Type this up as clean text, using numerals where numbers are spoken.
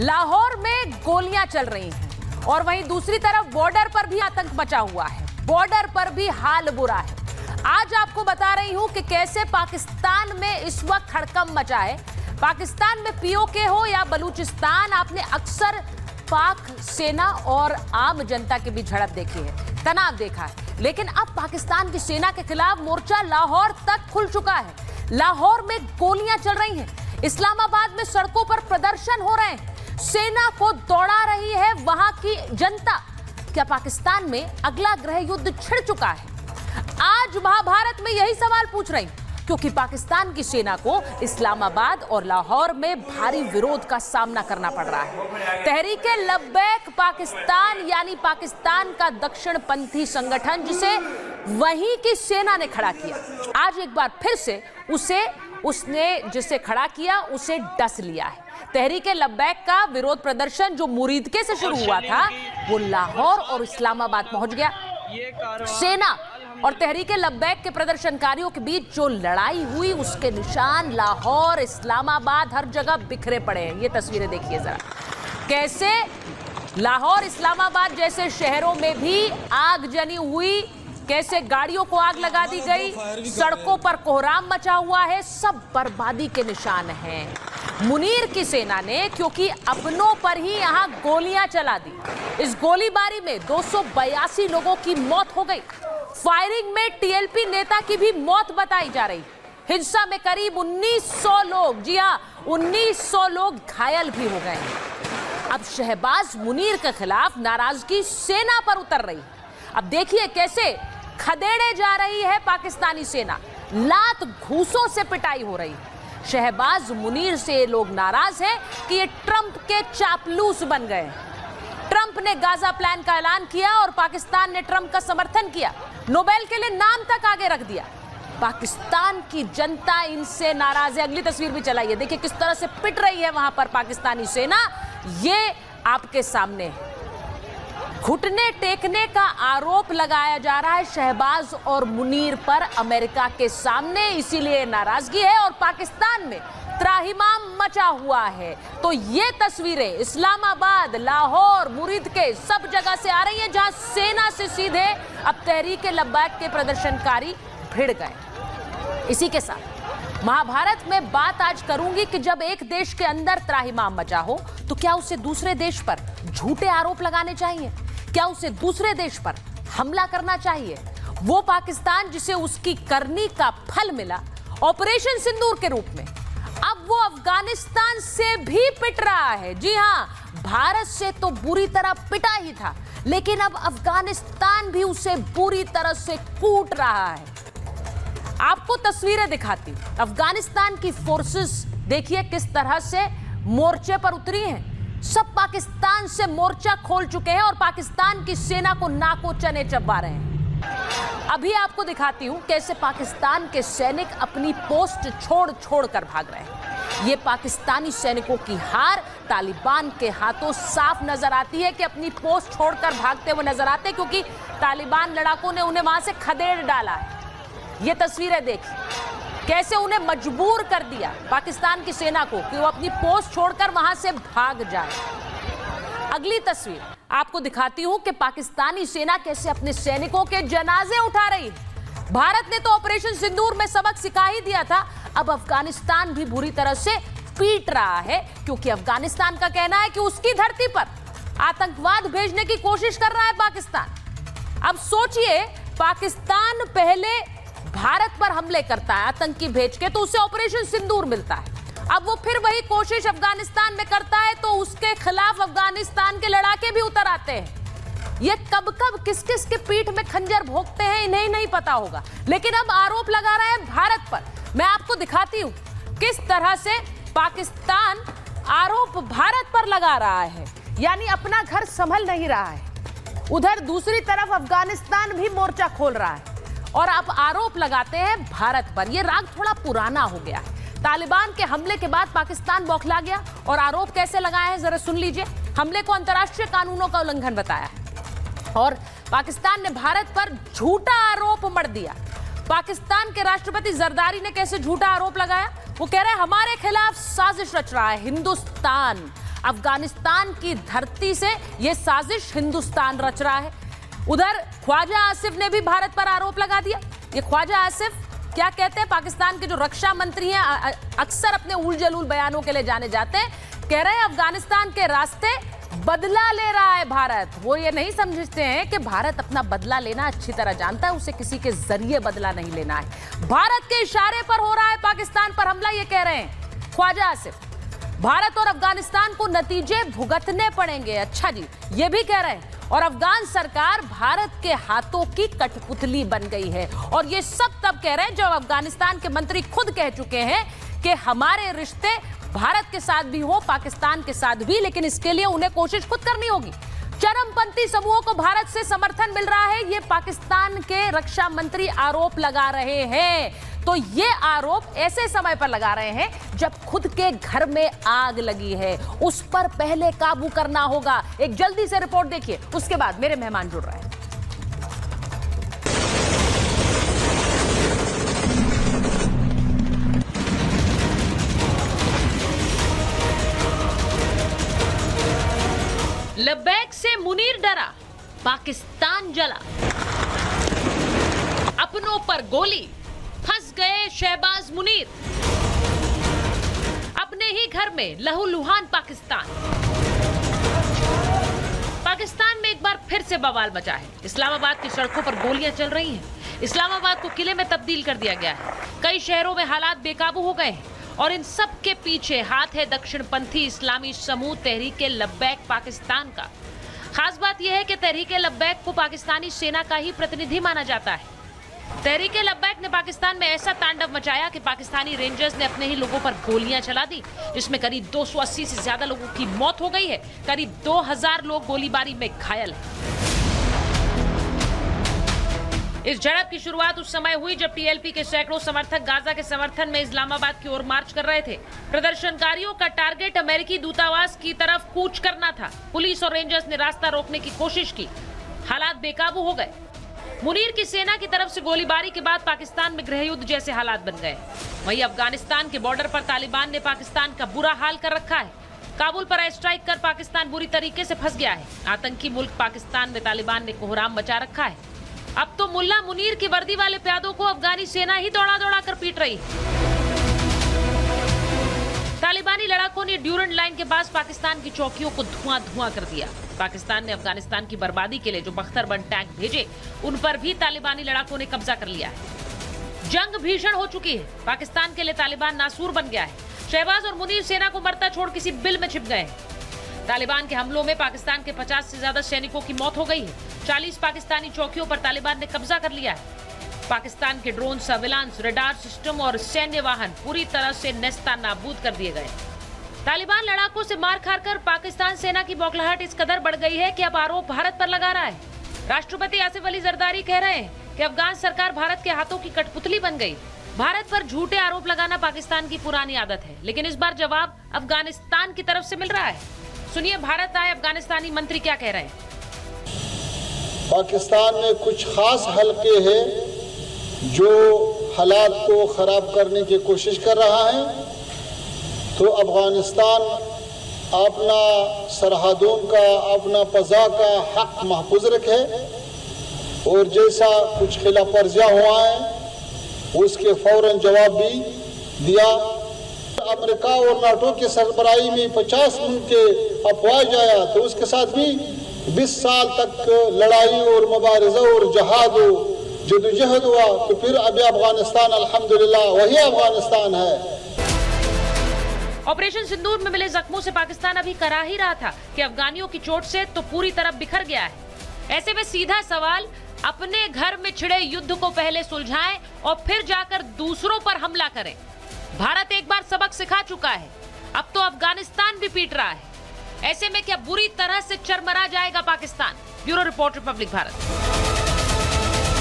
लाहौर में गोलियां चल रही हैं और वहीं दूसरी तरफ बॉर्डर पर भी आतंक मचा हुआ है। बॉर्डर पर भी हाल बुरा है। आज आपको बता रही हूं कि कैसे पाकिस्तान में इस वक्त हड़कंप मचा है। पाकिस्तान में पीओके हो या बलूचिस्तान, आपने अक्सर पाक सेना और आम जनता के बीच झड़प देखी है, तनाव देखा है, लेकिन अब पाकिस्तान की सेना के खिलाफ मोर्चा लाहौर तक खुल चुका है। लाहौर में गोलियां चल रही हैं, इस्लामाबाद में सड़कों पर प्रदर्शन हो रहे हैं, सेना को दौड़ा रही है वहां की जनता। क्या पाकिस्तान में अगला गृह युद्ध छिड़ चुका है? आज महाभारत में यही सवाल पूछ रही हूं, क्योंकि पाकिस्तान की सेना को इस्लामाबाद और लाहौर में भारी विरोध का सामना करना पड़ रहा है। तहरीके लब्बैक पाकिस्तान यानी पाकिस्तान का दक्षिणपंथी संगठन, जिसे वहीं की सेना ने खड़ा किया, आज एक बार फिर से उसने जिसे खड़ा किया उसे डस लिया है। तहरीके लब्बैक का विरोध प्रदर्शन जो मुरीदके से शुरू हुआ था, वो लाहौर और इस्लामाबाद पहुंच गया। सेना और तहरीके लब्बैक के प्रदर्शनकारियों के बीच जो लड़ाई हुई, उसके निशान लाहौर, इस्लामाबाद, हर जगह बिखरे पड़े हैं। ये तस्वीरें देखिए जरा, कैसे लाहौर, इस्लामाबाद जैसे शहरों में भी आगजनी हुई, कैसे गाड़ियों को आग लगा दी गई, सड़कों पर कोहराम मचा हुआ है, सब बर्बादी के निशान हैं। मुनीर की सेना ने क्योंकि अपनों पर ही यहां गोलियां चला दी, इस गोलीबारी में 282 लोगों की मौत हो गई। फायरिंग में टीएलपी नेता की भी मौत बताई जा रही। हिंसा में करीब 1900 लोग, जी हां 1900 लोग घायल भी हो गए। अब शहबाज मुनीर के खिलाफ नाराजगी सेना पर उतर रही। अब देखिए कैसे खदेड़े जा रही है पाकिस्तानी सेना, लात घूसों से पिटाई हो रही है। शहबाज मुनीर से ये लोग नाराज हैं कि ये ट्रंप के चापलूस बन गए। ट्रंप ने गाजा प्लान का ऐलान किया और पाकिस्तान ने ट्रंप का समर्थन किया, नोबेल के लिए नाम तक आगे रख दिया। पाकिस्तान की जनता इनसे नाराज है। अगली तस्वीर भी चलाइए, देखिए किस तरह से पिट रही है वहां पर पाकिस्तानी सेना। ये आपके सामने है। घुटने टेकने का आरोप लगाया जा रहा है शहबाज और मुनीर पर अमेरिका के सामने, इसीलिए नाराजगी है और पाकिस्तान में त्राहिमाम मचा हुआ है। तो ये तस्वीरें इस्लामाबाद, लाहौर, मुरीदके सब जगह से आ रही हैं, जहां सेना से सीधे अब तहरीके लब्बैक के प्रदर्शनकारी भिड़ गए। इसी के साथ महाभारत में बात आज करूंगी कि जब एक देश के अंदर त्राहिमाम मचा हो, तो क्या उसे दूसरे देश पर झूठे आरोप लगाने चाहिए? क्या उसे दूसरे देश पर हमला करना चाहिए? वो पाकिस्तान जिसे उसकी करनी का फल मिला ऑपरेशन सिंदूर के रूप में, अब वो अफगानिस्तान से भी पिट रहा है। जी हां, भारत से तो बुरी तरह पिटा ही था, लेकिन अब अफगानिस्तान भी उसे बुरी तरह से कूट रहा है। आपको तस्वीरें दिखाती हूं। अफगानिस्तान की फोर्सेस देखिए किस तरह से मोर्चे पर उतरी हैं। सब पाकिस्तान से मोर्चा खोल चुके हैं और पाकिस्तान की सेना को नाको चने चबा रहे हैं। अभी आपको दिखाती हूं कैसे पाकिस्तान के सैनिक अपनी पोस्ट छोड़ छोड़ कर भाग रहे हैं। ये पाकिस्तानी सैनिकों की हार तालिबान के हाथों साफ नजर आती है कि अपनी पोस्ट छोड़कर भागते हुए नजर आते हैं, क्योंकि तालिबान लड़ाकों ने उन्हें वहां से खदेड़ डाला है। ये तस्वीरें देखिए कैसे उन्हें मजबूर कर दिया पाकिस्तान की सेना को कि वो अपनी पोस्ट छोड़कर वहां से भाग जाए। अगली तस्वीर आपको दिखाती हूं कि पाकिस्तानी सेना कैसे अपने सैनिकों के जनाजे उठा रही है। भारत ने तो ऑपरेशन सिंदूर में सबक सिखा ही दिया था, अब अफगानिस्तान भी बुरी तरह से पीट रहा है, क्योंकि अफगानिस्तान का कहना है कि उसकी धरती पर आतंकवाद भेजने की कोशिश कर रहा है पाकिस्तान। अब सोचिए, पाकिस्तान पहले भारत पर हमले करता है आतंकी भेज के, तो उसे ऑपरेशन सिंदूर मिलता है। अब वो फिर वही कोशिश अफगानिस्तान में करता है, तो उसके खिलाफ अफगानिस्तान के लड़ाके भी उतर आते हैं। ये कब कब किस किस के पीठ में खंजर भोंकते हैं इन्हें नहीं पता होगा, लेकिन अब आरोप लगा रहा है भारत पर। मैं आपको दिखाती हूं किस तरह से पाकिस्तान आरोप भारत पर लगा रहा है, यानी अपना घर संभल नहीं रहा है। उधर दूसरी तरफ अफगानिस्तान भी मोर्चा खोल रहा है और अब आरोप लगाते हैं भारत पर। यह राग थोड़ा पुराना हो गया है। तालिबान के हमले के बाद पाकिस्तान बौखला गया और आरोप कैसे लगाए हैं जरा सुन लीजिए। हमले को अंतर्राष्ट्रीय कानूनों का उल्लंघन बताया है और पाकिस्तान ने भारत पर झूठा आरोप मढ़ दिया। पाकिस्तान के राष्ट्रपति जरदारी ने कैसे झूठा आरोप लगाया? वो कह रहे हैं हमारे खिलाफ साजिश रच रहा है हिंदुस्तान, अफगानिस्तान की धरती से यह साजिश हिंदुस्तान रच रहा है। उधर ख्वाजा आसिफ ने भी भारत पर आरोप लगा दिया। ये ख्वाजा आसिफ क्या कहते हैं, पाकिस्तान के जो रक्षा मंत्री हैं, अक्सर अपने उल जलूल बयानों के लिए जाने जाते हैं, कह रहे हैं अफगानिस्तान के रास्ते बदला ले रहा है भारत। वो ये नहीं समझते हैं कि भारत अपना बदला लेना अच्छी तरह जानता है, उसे किसी के जरिए बदला नहीं लेना है। भारत के इशारे पर हो रहा है पाकिस्तान पर हमला, ये कह रहे हैं ख्वाजा आसिफ। भारत और अफगानिस्तान को नतीजे भुगतने पड़ेंगे। अच्छा जी, ये भी कह रहे हैं। और अफगान सरकार भारत के हाथों की कठपुतली बन गई है। और ये सब तब कह रहे हैं जब अफगानिस्तान के मंत्री खुद कह चुके हैं कि हमारे रिश्ते भारत के साथ भी हो, पाकिस्तान के साथ भी, लेकिन इसके लिए उन्हें कोशिश खुद करनी होगी। चरमपंथी समूहों को भारत से समर्थन मिल रहा है, ये पाकिस्तान के रक्षा मंत्री आरोप लगा रहे हैं। तो ये आरोप ऐसे समय पर लगा रहे हैं जब खुद के घर में आग लगी है, उस पर पहले काबू करना होगा। एक जल्दी से रिपोर्ट देखिए, उसके बाद मेरे मेहमान जुड़ रहे हैं। लब्बैक से मुनीर डरा, पाकिस्तान जला, अपनों पर गोली, फंस गए शहबाज मुनीर, अपने ही घर में लहूलुहान पाकिस्तान। पाकिस्तान में एक बार फिर से बवाल मचा है। इस्लामाबाद की सड़कों पर गोलियां चल रही हैं। इस्लामाबाद को किले में तब्दील कर दिया गया है। कई शहरों में हालात बेकाबू हो गए हैं और इन सब के पीछे हाथ है दक्षिणपंथी इस्लामी समूह तहरीक लब्बैक पाकिस्तान का। खास बात यह है कि तहरीक लब्बैक को पाकिस्तानी सेना का ही प्रतिनिधि माना जाता है। तहरीक लब्बैक ने पाकिस्तान में ऐसा तांडव मचाया कि पाकिस्तानी रेंजर्स ने अपने ही लोगों पर गोलियां चला दी, जिसमें करीब 280 से ज्यादा लोगों की मौत हो गई है। करीब 2000 लोग गोलीबारी में घायल हैं। इस झड़प की शुरुआत उस समय हुई जब टीएलपी के सैकड़ों समर्थक गाजा के समर्थन में इस्लामाबाद की ओर मार्च कर रहे थे। प्रदर्शनकारियों का टारगेट अमेरिकी दूतावास की तरफ कूच करना था। पुलिस और रेंजर्स ने रास्ता रोकने की कोशिश की, हालात बेकाबू हो गए। मुनीर की सेना की तरफ से गोलीबारी के बाद पाकिस्तान में गृहयुद्ध जैसे हालात बन गए। वहीं अफगानिस्तान के बॉर्डर पर तालिबान ने पाकिस्तान का बुरा हाल कर रखा है। काबुल पर एयर स्ट्राइक कर पाकिस्तान बुरी तरीके से फंस गया है। आतंकी मुल्क पाकिस्तान में तालिबान ने कोहराम मचा रखा है। अब तो मुल्ला मुनीर की वर्दी वाले प्यादों को अफगानी सेना ही दौड़ा दौड़ा कर पीट रही है। तालिबानी लड़ाकों ने ड्यूरेंट लाइन के पास पाकिस्तान की चौकियों को धुआं धुआं कर दिया। पाकिस्तान ने अफगानिस्तान की बर्बादी के लिए जो बख्तरबंद टैंक भेजे, उन पर भी तालिबानी लड़ाकों ने कब्जा कर लिया है। जंग भीषण हो चुकी है। पाकिस्तान के लिए तालिबान नासूर बन गया है। शहबाज और मुनीर सेना को मरता छोड़ किसी बिल में छिप गए हैं। तालिबान के हमलों में पाकिस्तान के 50 से ज्यादा सैनिकों की मौत हो गई है। 40 पाकिस्तानी चौकियों पर तालिबान ने कब्जा कर लिया है। पाकिस्तान के ड्रोन, सर्विलांस, रडार सिस्टम और सैन्य वाहन पूरी तरह से नेस्ता नाबूद कर दिए गए। तालिबान लड़ाकों से मार खाकर पाकिस्तान सेना की बौखलाहट इस कदर बढ़ गई है कि अब आरोप भारत पर लगा रहा है। राष्ट्रपति आसिफ अली जरदारी कह रहे हैं कि अफगान सरकार भारत के हाथों की कठपुतली बन गई। भारत पर झूठे आरोप लगाना पाकिस्तान की पुरानी आदत है, लेकिन इस बार जवाब अफगानिस्तान की तरफ से मिल रहा है। सुनिए भारत आए अफगानिस्तानी मंत्री क्या कह रहे हैं। पाकिस्तान में कुछ खास हलके हैं जो हालात को खराब करने की कोशिश कर रहा है, तो अफगानिस्तान अपना सरहदों का, अपना फ़ज़ा का हक महफूज रखे और जैसा कुछ खिलाफ वर्जियाँ हुआ है उसके फौरन जवाब भी दिया। अमेरिका और नाटो के सरबराही में 50 मुल्क के अफवाज आया तो उसके साथ भी 20 साल तक लड़ाई और मुबारज़ा और जहाद जदोजहद हुआ, तो फिर अभी अफगानिस्तान अल्हम्दुलिल्लाह वही अफगानिस्तान है। ऑपरेशन सिंदूर में मिले जख्मों से पाकिस्तान अभी करा ही रहा था कि अफगानियों की चोट से तो पूरी तरह बिखर गया है। ऐसे में सीधा सवाल, अपने घर में छिड़े युद्ध को पहले सुलझाएं और फिर जाकर दूसरों पर हमला करें। भारत एक बार सबक सिखा चुका है, अब तो अफगानिस्तान भी पीट रहा है। ऐसे में क्या बुरी तरह से चरमरा जाएगा Pakistan. Bureau report, Republic Bharat.